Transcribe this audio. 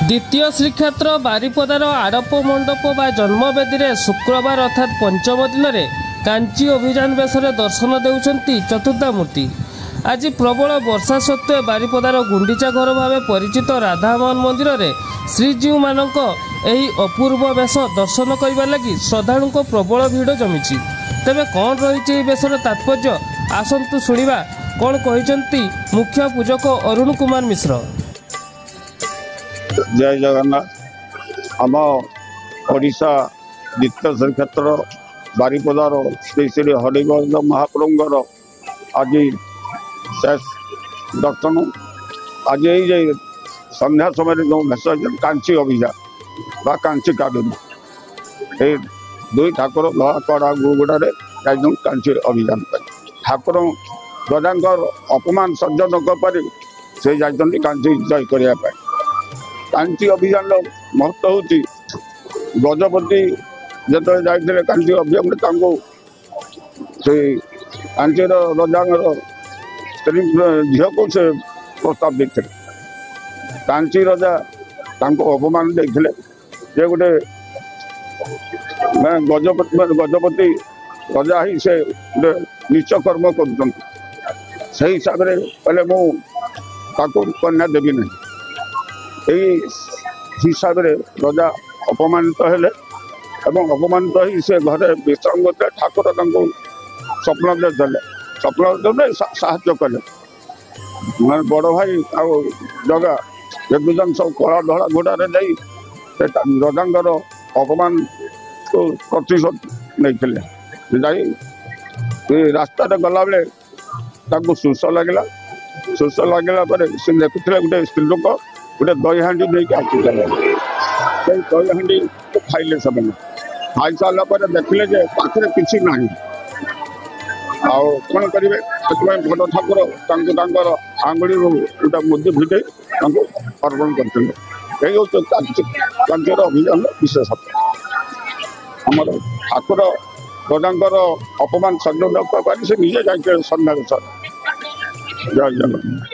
द्वितीय श्रीक्षेत्र बारिपदार आड़प मंडप बा जन्मवेदी में शुक्रवार अर्थात पंचम दिन में कांची अभियान बेश दर्शन देउछंती चतुर्धामूर्ति। आज प्रबल वर्षा सत्वे बारिपदार गुंडीचा घर भाव परिचित राधामोहन मंदिर में श्रीजीव मानक एही अपूर्व बेश दर्शन करने लगी श्रद्धालु प्रबल भिड़ जमी। तेबे कौन रही बेशर तात्पर्य आसतु शुणा कौन कहते मुख्य पूजक अरुण कुमार मिश्र। जय जगन्नाथ। आम ओडिशा द्वितीय श्रीक्षेत्र बारिपदार श्री श्री हरिगोविंद महाप्रभुंर आज शेष दर्शन। आज ये संध्या समय जो भेष कांची अभियान बा कांची काबिनी ये दुई ठाकुर लहाकड़ा गुड़गुड़े कांची अभियान ठाकुर गजांकर अपमान सह्य न कर से जाती कांची जय करने। कांची अभियान महत्व हूँ गजपति जो जाते कांची अभियान से कांची रजा स्त्री झील को से प्रस्ताव देते कांची रजा अपमान देते गोटे गजपति रजा ही से गोटे नीच कर्म कर हिसाब से कहले मुझे कन्या देवी नहीं यही हिसाब से रजा अपमानित हेले एवं अपमानित ही से घरे विश्राम करते ठाकुर स्वप्न देते स्वप्न साहाଯ୍ୟ कले बड़ भाई जगह जन सब कला धड़ा घोड़े नहीं रजा अपमान को प्रतिशोध नहीं रास्ता गला बेले सुश लगला से देखुले गोटे स्त्री लोक गोटे दही हांडी नहीं आसुले दही हांडी खाइले से खाई सारापर देखिले पाखे किसी ना कौन करेंगे बड़ ठाकुर आंगुड़ी गोटे मुदी भिटे अर्पण करते कांचीर अभियान विशेषत्व आम ठाकुर रजा अपमान सह्य न कर से निजे जाए सन्ध्या जय जगन्नाथ।